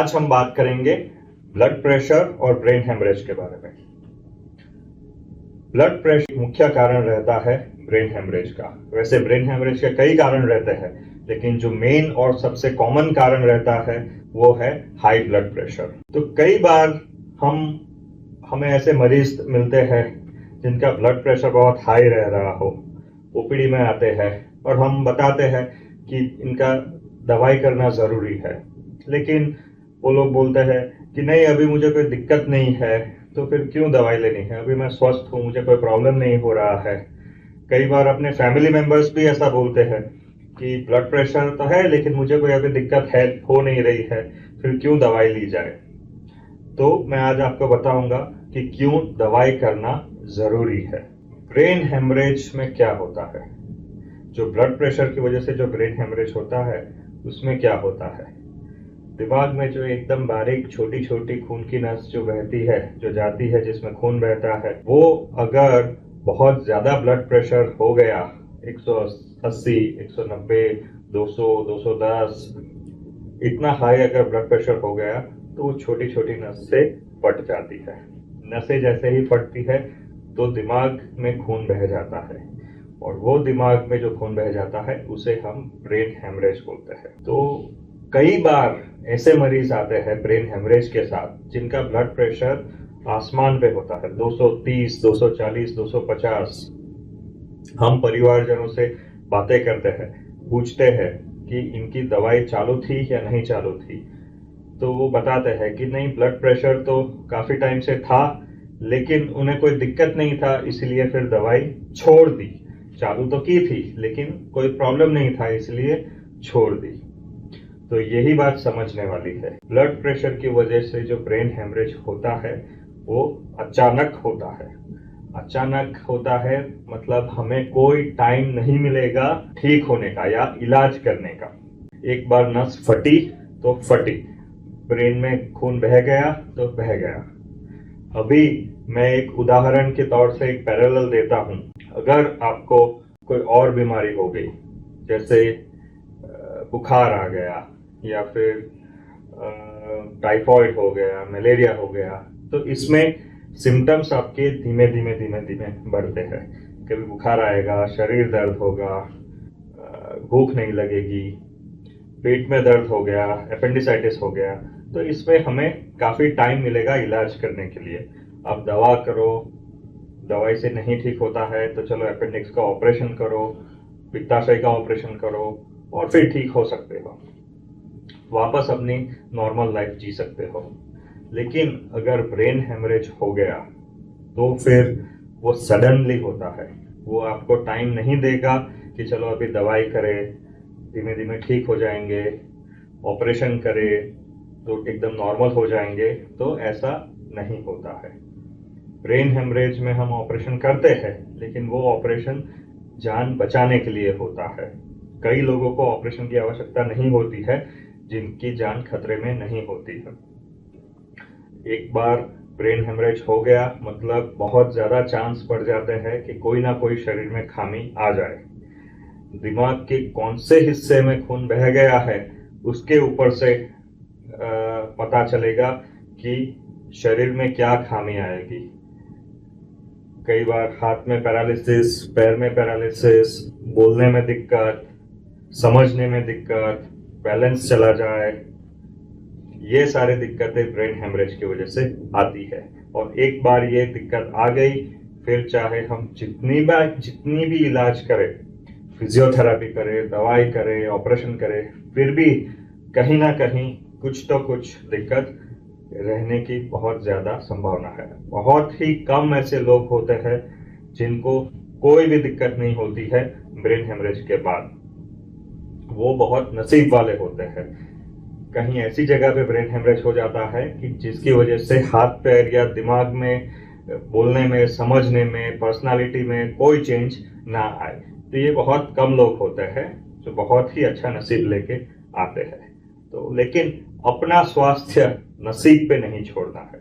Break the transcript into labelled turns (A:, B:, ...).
A: आज हम बात करेंगे ब्लड प्रेशर और ब्रेन हेमरेज के बारे में। ब्लड प्रेशर मुख्य कारण रहता है ब्रेन हेमरेज का। वैसे ब्रेन हेमरेज के कई कारण रहते हैं, लेकिन जो मेन और सबसे कॉमन कारण रहता है वो है हाई ब्लड प्रेशर। तो कई बार हमें ऐसे मरीज मिलते हैं जिनका ब्लड प्रेशर बहुत हाई रह रहा हो, ओपीडी में आते हैं और हम बताते हैं कि इनका दवाई करना जरूरी है, लेकिन वो लोग बोलते हैं कि नहीं, अभी मुझे कोई दिक्कत नहीं है, तो फिर क्यों दवाई लेनी है, अभी मैं स्वस्थ हूँ, मुझे कोई प्रॉब्लम नहीं हो रहा है। कई बार अपने फैमिली मेंबर्स भी ऐसा बोलते हैं कि ब्लड प्रेशर तो है लेकिन मुझे कोई अभी दिक्कत है हो नहीं रही है, फिर क्यों दवाई ली जाए। तो मैं आज आपको बताऊंगा कि क्यों दवाई करना जरूरी है। ब्रेन हेमरेज में क्या होता है? जो ब्लड प्रेशर की वजह से जो ब्रेन हेमरेज होता है उसमें क्या होता है? दिमाग में जो एकदम बारीक छोटी छोटी खून की नस जो बहती है, जो जाती है, जिसमें खून बहता है, वो अगर बहुत ज्यादा ब्लड प्रेशर हो गया, 180, 190, 200, 210, इतना हाई अगर ब्लड प्रेशर हो गया तो वो छोटी छोटी नस से फट जाती है। नसें जैसे ही फटती है तो दिमाग में खून बह जाता है, और वो दिमाग में जो खून बह जाता है उसे हम ब्रेन हेमरेज बोलते हैं। तो कई बार ऐसे मरीज आते हैं ब्रेन हेमरेज के साथ जिनका ब्लड प्रेशर आसमान पे होता है, 230, 240, 250। हम परिवारजनों से बातें करते हैं, पूछते हैं कि इनकी दवाई चालू थी या नहीं चालू थी, तो वो बताते हैं कि नहीं, ब्लड प्रेशर तो काफी टाइम से था लेकिन उन्हें कोई दिक्कत नहीं था, इसलिए फिर दवाई छोड़ दी। चालू तो की थी लेकिन कोई प्रॉब्लम नहीं था, इसलिए छोड़ दी। तो यही बात समझने वाली है। ब्लड प्रेशर की वजह से जो ब्रेन हेमरेज होता है वो अचानक होता है। अचानक होता है मतलब हमें कोई टाइम नहीं मिलेगा ठीक होने का या इलाज करने का। एक बार नस फटी तो फटी, ब्रेन में खून बह गया तो बह गया। अभी मैं एक उदाहरण के तौर से एक पैरेलल देता हूं। अगर आपको कोई और बीमारी हो गई, जैसे बुखार आ गया या फिर टाइफॉइड हो गया, मलेरिया हो गया, तो इसमें सिम्टम्स आपके धीमे धीमे धीमे धीमे बढ़ते हैं। कभी बुखार आएगा, शरीर दर्द होगा, भूख नहीं लगेगी, पेट में दर्द हो गया, अपेंडिसाइटिस हो गया, तो इसमें हमें काफी टाइम मिलेगा इलाज करने के लिए। अब दवा करो, दवाई से नहीं ठीक होता है तो चलो अपेंडिक्स का ऑपरेशन करो, पित्ताशय का ऑपरेशन करो और फिर ठीक हो सकते हो, वापस अपनी नॉर्मल लाइफ जी सकते हो। लेकिन अगर ब्रेन हेमरेज हो गया तो फिर वो सडनली होता है। वो आपको टाइम नहीं देगा कि चलो अभी दवाई करें, धीमे धीमे ठीक हो जाएंगे, ऑपरेशन करें तो एकदम नॉर्मल हो जाएंगे, तो ऐसा नहीं होता है। ब्रेन हेमरेज में हम ऑपरेशन करते हैं लेकिन वो ऑपरेशन जान बचाने के लिए होता है। कई लोगों को ऑपरेशन की आवश्यकता नहीं होती है जिनकी जान खतरे में नहीं होती है। एक बार ब्रेन हेमरेज हो गया मतलब बहुत ज्यादा चांस बढ़ जाते हैं कि कोई ना कोई शरीर में खामी आ जाए। दिमाग के कौन से हिस्से में खून बह गया है उसके ऊपर से पता चलेगा कि शरीर में क्या खामी आएगी। कई बार हाथ में पैरालिसिस, पैर में पैरालिसिस, बोलने में दिक्कत, समझने में दिक्कत, बैलेंस चला जाए, ये सारी दिक्कतें ब्रेन हेमरेज की वजह से आती है। और एक बार ये दिक्कत आ गई, फिर चाहे हम जितनी भी इलाज करें, फिजियोथेरेपी करें, दवाई करें, ऑपरेशन करें, फिर भी कहीं ना कहीं कुछ तो कुछ दिक्कत रहने की बहुत ज्यादा संभावना है। बहुत ही कम ऐसे लोग होते हैं जिनको कोई भी दिक्कत नहीं होती है ब्रेन हेमरेज के बाद। वो बहुत नसीब वाले होते हैं। कहीं ऐसी जगह पे ब्रेन हेमरेज हो जाता है कि जिसकी वजह से हाथ पैर या दिमाग में, बोलने में, समझने में, पर्सनालिटी में कोई चेंज ना आए। तो ये बहुत कम लोग होते हैं जो बहुत ही अच्छा नसीब लेके आते हैं। तो लेकिन अपना स्वास्थ्य नसीब पे नहीं छोड़ना है।